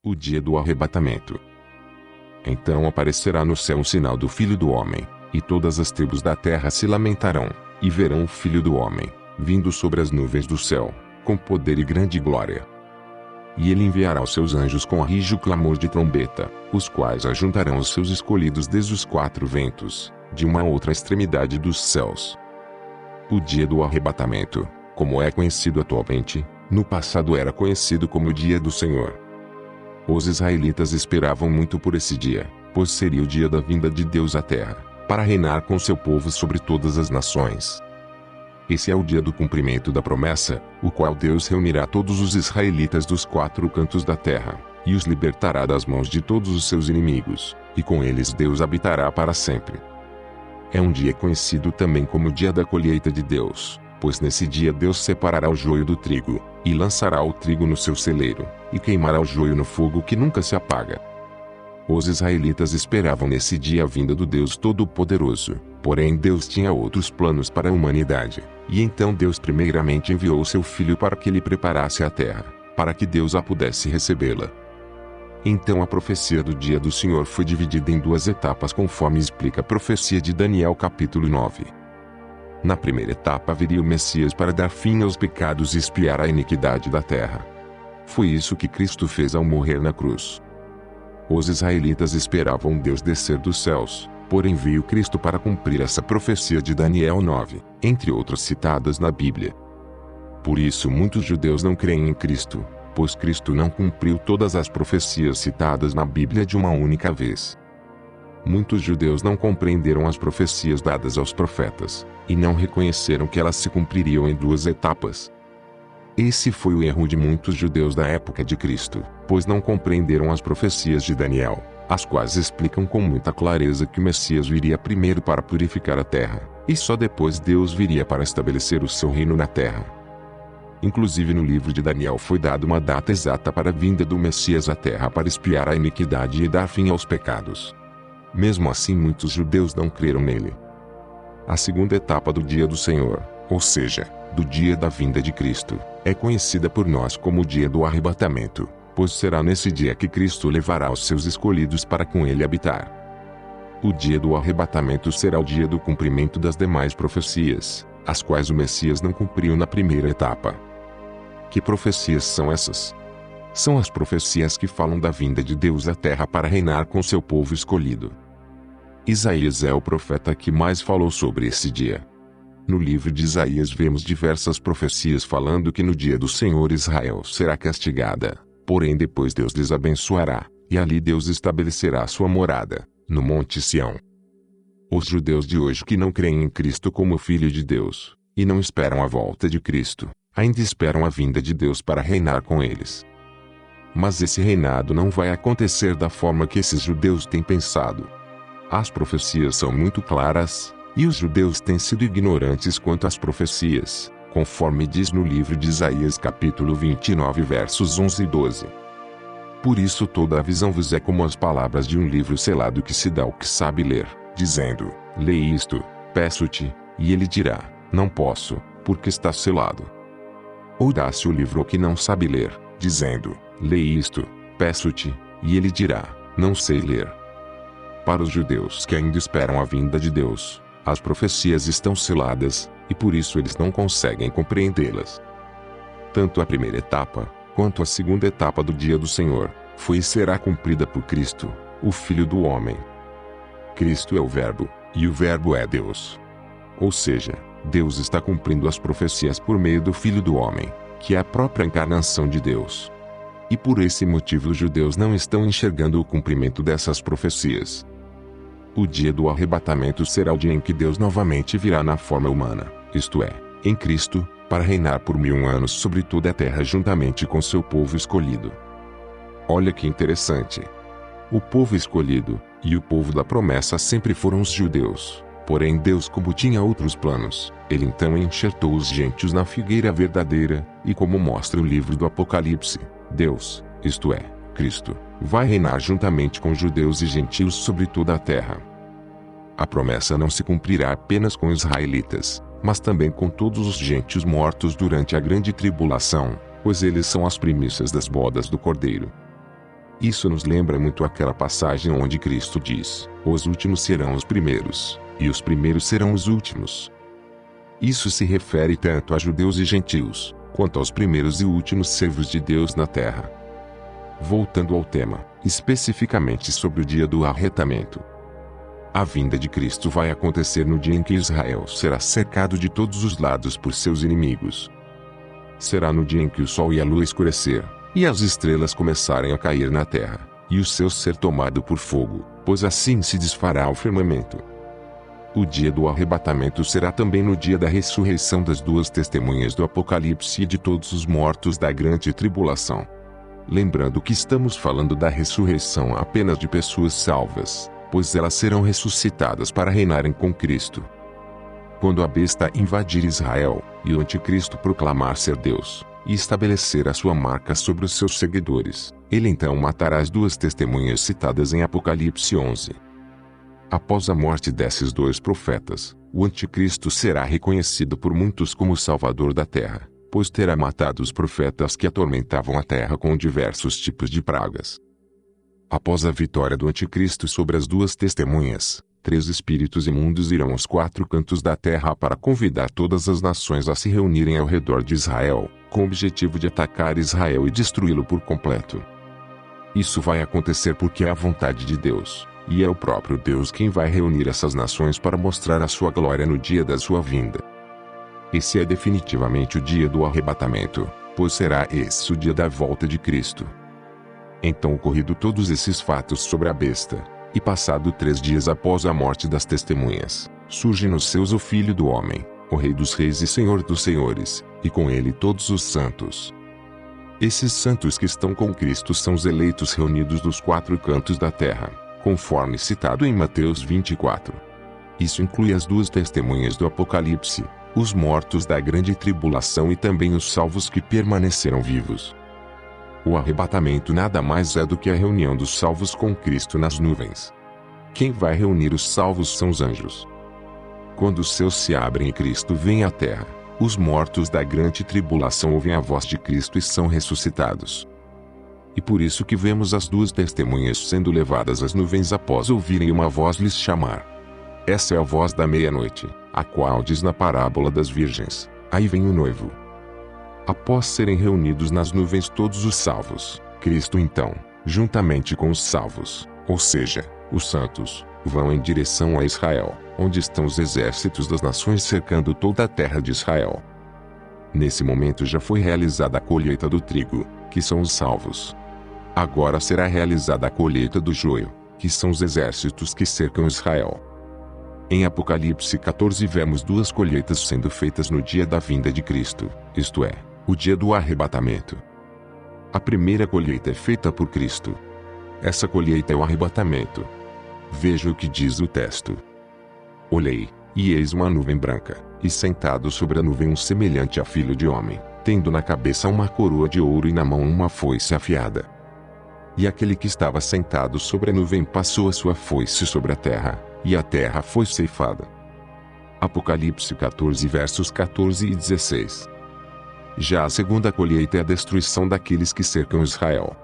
O dia do arrebatamento. Então aparecerá no céu um sinal do Filho do Homem, e todas as tribos da terra se lamentarão, e verão o Filho do Homem, vindo sobre as nuvens do céu, com poder e grande glória. E ele enviará os seus anjos com rijo clamor de trombeta, os quais ajuntarão os seus escolhidos desde os quatro ventos, de uma a outra extremidade dos céus. O dia do arrebatamento, como é conhecido atualmente, no passado era conhecido como o dia do Senhor. Os israelitas esperavam muito por esse dia, pois seria o dia da vinda de Deus à terra, para reinar com seu povo sobre todas as nações. Esse é o dia do cumprimento da promessa, o qual Deus reunirá todos os israelitas dos quatro cantos da terra, e os libertará das mãos de todos os seus inimigos, e com eles Deus habitará para sempre. É um dia conhecido também como o dia da colheita de Deus, pois nesse dia Deus separará o joio do trigo, e lançará o trigo no seu celeiro, e queimará o joio no fogo que nunca se apaga. Os israelitas esperavam nesse dia a vinda do Deus Todo-Poderoso, porém Deus tinha outros planos para a humanidade, e então Deus primeiramente enviou seu Filho para que ele preparasse a terra, para que Deus a pudesse recebê-la. Então a profecia do dia do Senhor foi dividida em duas etapas conforme explica a profecia de Daniel capítulo 9. Na primeira etapa viria o Messias para dar fim aos pecados e expiar a iniquidade da terra. Foi isso que Cristo fez ao morrer na cruz. Os israelitas esperavam Deus descer dos céus, porém veio Cristo para cumprir essa profecia de Daniel 9, entre outras citadas na Bíblia. Por isso muitos judeus não creem em Cristo, pois Cristo não cumpriu todas as profecias citadas na Bíblia de uma única vez. Muitos judeus não compreenderam as profecias dadas aos profetas, e não reconheceram que elas se cumpririam em duas etapas. Esse foi o erro de muitos judeus da época de Cristo, pois não compreenderam as profecias de Daniel, as quais explicam com muita clareza que o Messias viria primeiro para purificar a terra, e só depois Deus viria para estabelecer o seu reino na terra. Inclusive no livro de Daniel foi dada uma data exata para a vinda do Messias à terra para expiar a iniquidade e dar fim aos pecados. Mesmo assim muitos judeus não creram nele. A segunda etapa do dia do Senhor, ou seja, do dia da vinda de Cristo, é conhecida por nós como o dia do arrebatamento, pois será nesse dia que Cristo levará os seus escolhidos para com ele habitar. O dia do arrebatamento será o dia do cumprimento das demais profecias, as quais o Messias não cumpriu na primeira etapa. Que profecias são essas? São as profecias que falam da vinda de Deus à terra para reinar com seu povo escolhido. Isaías é o profeta que mais falou sobre esse dia. No livro de Isaías vemos diversas profecias falando que no dia do Senhor Israel será castigada, porém depois Deus lhes abençoará, e ali Deus estabelecerá sua morada, no Monte Sião. Os judeus de hoje que não creem em Cristo como Filho de Deus, e não esperam a volta de Cristo, ainda esperam a vinda de Deus para reinar com eles. Mas esse reinado não vai acontecer da forma que esses judeus têm pensado. As profecias são muito claras, e os judeus têm sido ignorantes quanto às profecias, conforme diz no livro de Isaías capítulo 29 versos 11 e 12. Por isso toda a visão vos é como as palavras de um livro selado que se dá ao que sabe ler, dizendo, lê isto, peço-te, e ele dirá, não posso, porque está selado. Ou dá-se o livro ao que não sabe ler, dizendo, lê isto, peço-te, e ele dirá, não sei ler. Para os judeus que ainda esperam a vinda de Deus, as profecias estão seladas, e por isso eles não conseguem compreendê-las. Tanto a primeira etapa, quanto a segunda etapa do dia do Senhor, foi e será cumprida por Cristo, o Filho do Homem. Cristo é o Verbo, e o Verbo é Deus. Ou seja, Deus está cumprindo as profecias por meio do Filho do Homem, que é a própria encarnação de Deus. E por esse motivo os judeus não estão enxergando o cumprimento dessas profecias. O dia do arrebatamento será o dia em que Deus novamente virá na forma humana, isto é, em Cristo, para reinar por 1000 anos sobre toda a terra juntamente com seu povo escolhido. Olha que interessante. O povo escolhido, e o povo da promessa sempre foram os judeus. Porém Deus, como tinha outros planos, ele então enxertou os gentios na figueira verdadeira, e como mostra o livro do Apocalipse, Deus, isto é, Cristo, vai reinar juntamente com judeus e gentios sobre toda a terra. A promessa não se cumprirá apenas com os israelitas, mas também com todos os gentios mortos durante a grande tribulação, pois eles são as primícias das bodas do Cordeiro. Isso nos lembra muito aquela passagem onde Cristo diz: os últimos serão os primeiros, e os primeiros serão os últimos. Isso se refere tanto a judeus e gentios, quanto aos primeiros e últimos servos de Deus na terra. Voltando ao tema, especificamente sobre o dia do arrebatamento. A vinda de Cristo vai acontecer no dia em que Israel será cercado de todos os lados por seus inimigos. Será no dia em que o sol e a lua escurecer, e as estrelas começarem a cair na terra, e o céu ser tomado por fogo, pois assim se desfará o firmamento. O dia do arrebatamento será também no dia da ressurreição das duas testemunhas do Apocalipse e de todos os mortos da grande tribulação. Lembrando que estamos falando da ressurreição apenas de pessoas salvas, pois elas serão ressuscitadas para reinarem com Cristo. Quando a besta invadir Israel, e o anticristo proclamar ser Deus, e estabelecer a sua marca sobre os seus seguidores, ele então matará as duas testemunhas citadas em Apocalipse 11. Após a morte desses dois profetas, o anticristo será reconhecido por muitos como o Salvador da terra, pois terá matado os profetas que atormentavam a terra com diversos tipos de pragas. Após a vitória do anticristo sobre as duas testemunhas, 3 espíritos imundos irão aos 4 cantos da terra para convidar todas as nações a se reunirem ao redor de Israel, com o objetivo de atacar Israel e destruí-lo por completo. Isso vai acontecer porque é a vontade de Deus, e é o próprio Deus quem vai reunir essas nações para mostrar a sua glória no dia da sua vinda. Esse é definitivamente o dia do arrebatamento, pois será esse o dia da volta de Cristo. Então, ocorrido todos esses fatos sobre a besta, e passado 3 dias após a morte das testemunhas, surge nos céus o Filho do Homem, o Rei dos Reis e Senhor dos Senhores, e com ele todos os santos. Esses santos que estão com Cristo são os eleitos reunidos dos 4 cantos da terra, conforme citado em Mateus 24. Isso inclui as duas testemunhas do Apocalipse, os mortos da grande tribulação e também os salvos que permaneceram vivos. O arrebatamento nada mais é do que a reunião dos salvos com Cristo nas nuvens. Quem vai reunir os salvos são os anjos. Quando os céus se abrem e Cristo vem à terra, os mortos da grande tribulação ouvem a voz de Cristo e são ressuscitados. E por isso que vemos as duas testemunhas sendo levadas às nuvens após ouvirem uma voz lhes chamar. Essa é a voz da meia-noite, a qual diz na parábola das virgens: aí vem o noivo. Após serem reunidos nas nuvens todos os salvos, Cristo então, juntamente com os salvos, ou seja, os santos, vão em direção a Israel, onde estão os exércitos das nações cercando toda a terra de Israel. Nesse momento já foi realizada a colheita do trigo, que são os salvos. Agora será realizada a colheita do joio, que são os exércitos que cercam Israel. Em Apocalipse 14 vemos 2 colheitas sendo feitas no dia da vinda de Cristo, isto é, o dia do arrebatamento. A primeira colheita é feita por Cristo. Essa colheita é o arrebatamento. Veja o que diz o texto. Olhei, e eis uma nuvem branca, e sentado sobre a nuvem um semelhante a filho de homem, tendo na cabeça uma coroa de ouro e na mão uma foice afiada. E aquele que estava sentado sobre a nuvem passou a sua foice sobre a terra, e a terra foi ceifada. Apocalipse 14 versos 14 e 16. Já a segunda colheita é a destruição daqueles que cercam Israel.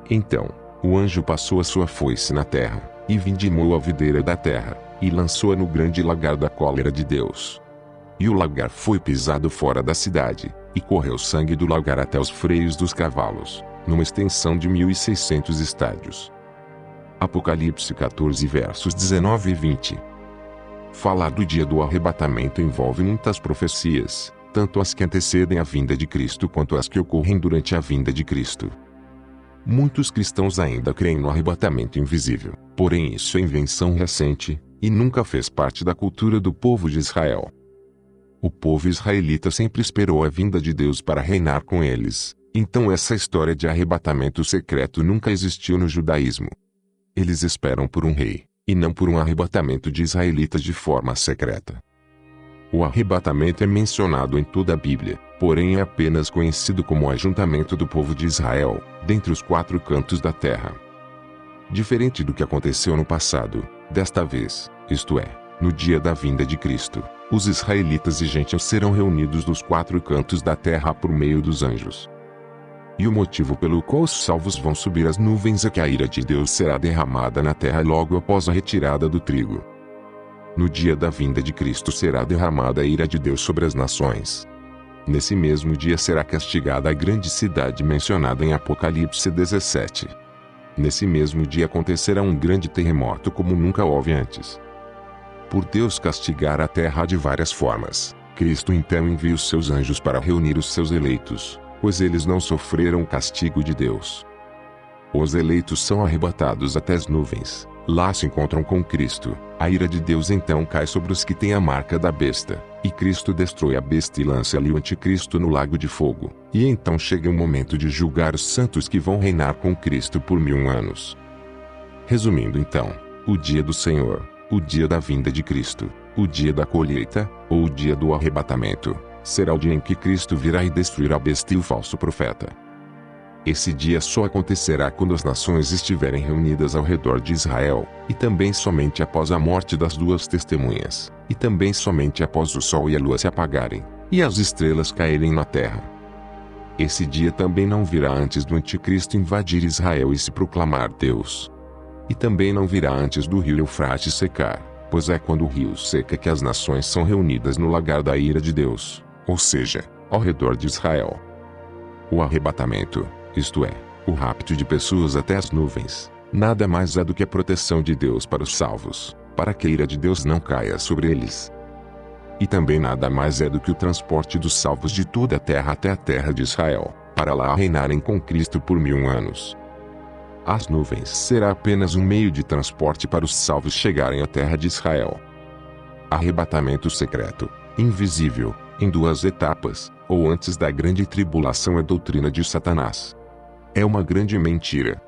Então, o anjo passou a sua foice na terra, e vindimou a videira da terra, e lançou-a no grande lagar da cólera de Deus. E o lagar foi pisado fora da cidade, e correu sangue do lagar até os freios dos cavalos, numa extensão de 1.600 estádios. Apocalipse 14 versos 19 e 20. Falar do dia do arrebatamento envolve muitas profecias, tanto as que antecedem a vinda de Cristo quanto as que ocorrem durante a vinda de Cristo. Muitos cristãos ainda creem no arrebatamento invisível, porém isso é invenção recente, e nunca fez parte da cultura do povo de Israel. O povo israelita sempre esperou a vinda de Deus para reinar com eles, então essa história de arrebatamento secreto nunca existiu no judaísmo. Eles esperam por um rei, e não por um arrebatamento de israelitas de forma secreta. O arrebatamento é mencionado em toda a Bíblia, porém é apenas conhecido como o ajuntamento do povo de Israel, dentre os 4 cantos da terra. Diferente do que aconteceu no passado, desta vez, isto é, no dia da vinda de Cristo, os israelitas e gentios serão reunidos dos 4 cantos da terra por meio dos anjos. E o motivo pelo qual os salvos vão subir às nuvens é que a ira de Deus será derramada na terra logo após a retirada do trigo. No dia da vinda de Cristo será derramada a ira de Deus sobre as nações. Nesse mesmo dia será castigada a grande cidade mencionada em Apocalipse 17. Nesse mesmo dia acontecerá um grande terremoto como nunca houve antes. Por Deus castigar a terra de várias formas, Cristo então envia os seus anjos para reunir os seus eleitos, pois eles não sofreram o castigo de Deus. Os eleitos são arrebatados até as nuvens, lá se encontram com Cristo. A ira de Deus então cai sobre os que têm a marca da besta, e Cristo destrói a besta e lança-lhe o anticristo no lago de fogo. E então chega o momento de julgar os santos que vão reinar com Cristo por 1000 anos. Resumindo então, o dia do Senhor, o dia da vinda de Cristo, o dia da colheita, ou o dia do arrebatamento, será o dia em que Cristo virá e destruirá a besta e o falso profeta. Esse dia só acontecerá quando as nações estiverem reunidas ao redor de Israel, e também somente após a morte das duas testemunhas, e também somente após o sol e a lua se apagarem, e as estrelas caírem na terra. Esse dia também não virá antes do anticristo invadir Israel e se proclamar Deus. E também não virá antes do rio Eufrates secar, pois é quando o rio seca que as nações são reunidas no lagar da ira de Deus, ou seja, ao redor de Israel. O arrebatamento, isto é, o rapto de pessoas até as nuvens, nada mais é do que a proteção de Deus para os salvos, para que a ira de Deus não caia sobre eles. E também nada mais é do que o transporte dos salvos de toda a terra até a terra de Israel, para lá reinarem com Cristo por 1000 anos. As nuvens será apenas um meio de transporte para os salvos chegarem à terra de Israel. Arrebatamento secreto, invisível, em 2 etapas, ou antes da grande tribulação é doutrina de Satanás. É uma grande mentira,